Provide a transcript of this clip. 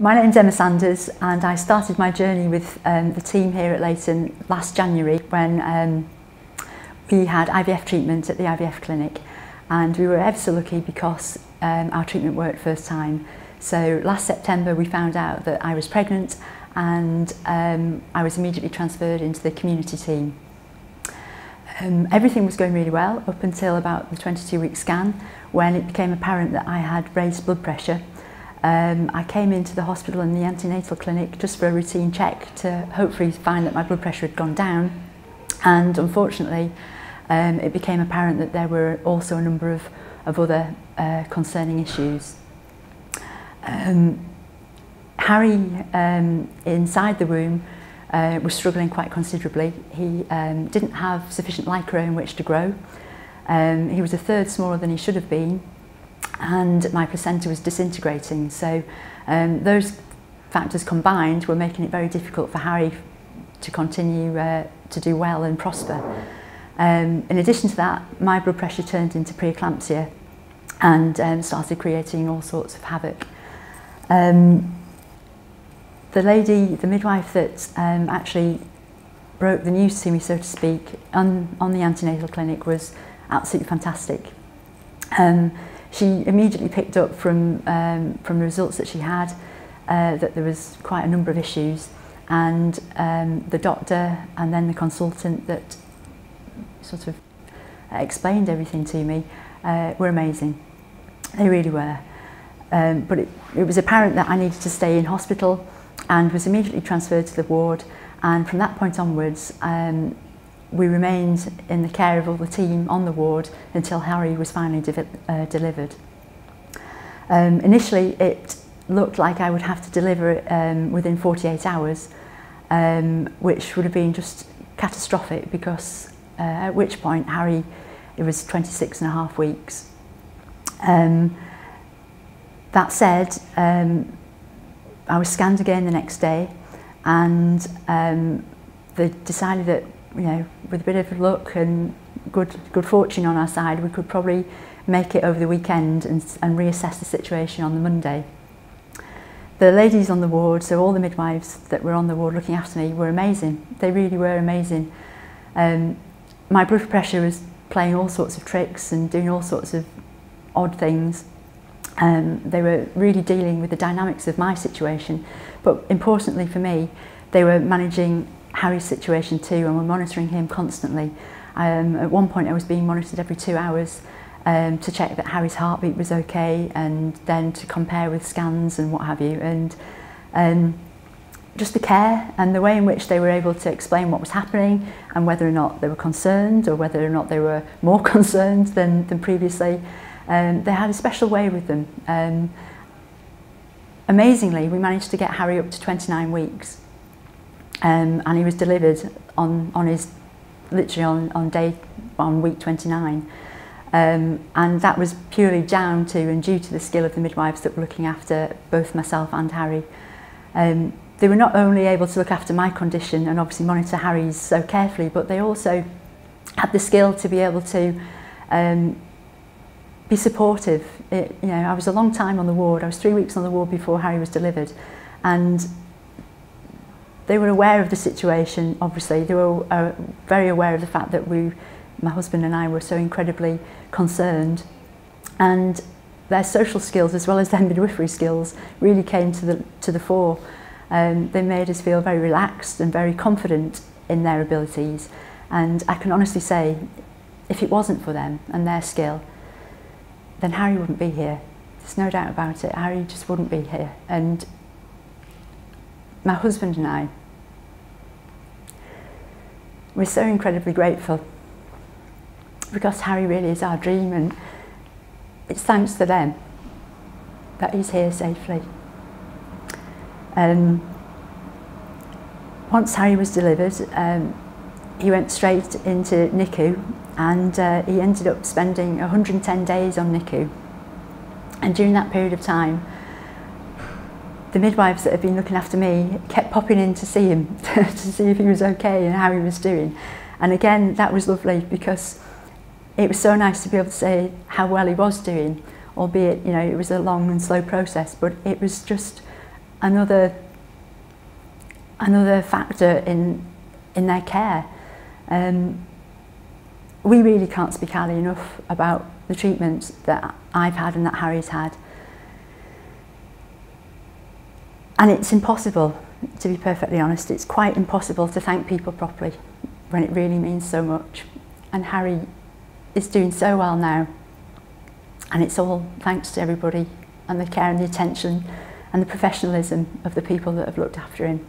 My name's Emma Sanders and I started my journey with the team here at Leighton last January when we had IVF treatment at the IVF clinic, and we were ever so lucky because our treatment worked first time. So last September we found out that I was pregnant, and I was immediately transferred into the community team. Everything was going really well up until about the 22-week scan, when it became apparent that I had raised blood pressure. I came into the hospital and the antenatal clinic just for a routine check to hopefully find that my blood pressure had gone down, and unfortunately it became apparent that there were also a number of other concerning issues. Harry inside the womb was struggling quite considerably. He didn't have sufficient lycra in which to grow. He was a third smaller than he should have been, and my placenta was disintegrating. So those factors combined were making it very difficult for Harry to continue to do well and prosper. In addition to that, my blood pressure turned into preeclampsia and started creating all sorts of havoc. The midwife that actually broke the news to me, so to speak, on the antenatal clinic was absolutely fantastic. She immediately picked up from the results that she had that there was quite a number of issues, and the doctor and then the consultant that sort of explained everything to me were amazing. They really were. But it was apparent that I needed to stay in hospital, and was immediately transferred to the ward, and from that point onwards we remained in the care of all the team on the ward until Harry was finally delivered. Initially it looked like I would have to deliver within 48 hours, which would have been just catastrophic, because at which point it was 26.5 weeks. That said, I was scanned again the next day, and they decided that, you know, with a bit of luck and good fortune on our side, we could probably make it over the weekend and reassess the situation on the Monday. The ladies on the ward, so all the midwives that were on the ward looking after me, were amazing. They really were amazing. My blood pressure was playing all sorts of tricks and doing all sorts of odd things. They were really dealing with the dynamics of my situation, but importantly for me, they were managing Harry's situation too, and were monitoring him constantly. At one point I was being monitored every 2 hours to check that Harry's heartbeat was okay, and then to compare with scans and what have you. And just the care and the way in which they were able to explain what was happening, and whether or not they were concerned or whether or not they were more concerned than previously. They had a special way with them. Amazingly, we managed to get Harry up to 29 weeks, and he was delivered literally on week 29. And that was purely down to and due to the skill of the midwives that were looking after both myself and Harry. They were not only able to look after my condition and obviously monitor Harry's so carefully, but they also had the skill to be able to be supportive. You know, I was a long time on the ward. I was 3 weeks on the ward before Harry was delivered, and they were aware of the situation. Obviously, they were very aware of the fact that my husband and I were so incredibly concerned, and their social skills as well as their midwifery skills really came to the fore. They made us feel very relaxed and very confident in their abilities, and I can honestly say, if it wasn't for them and their skill, then Harry wouldn't be here. There's no doubt about it. Harry just wouldn't be here. And my husband and I, we're so incredibly grateful, because Harry really is our dream, and it's thanks to them that he's here safely. Once Harry was delivered, he went straight into NICU, and he ended up spending 110 days on NICU. And during that period of time, the midwives that had been looking after me kept popping in to see him, to see if he was okay and how he was doing. And again, that was lovely, because it was so nice to be able to say how well he was doing, albeit, you know, it was a long and slow process, but it was just another factor in their care. We really can't speak highly enough about the treatment that I've had and that Harry's had. And it's impossible, to be perfectly honest, it's quite impossible to thank people properly when it really means so much. And Harry is doing so well now. And it's all thanks to everybody and the care and the attention and the professionalism of the people that have looked after him.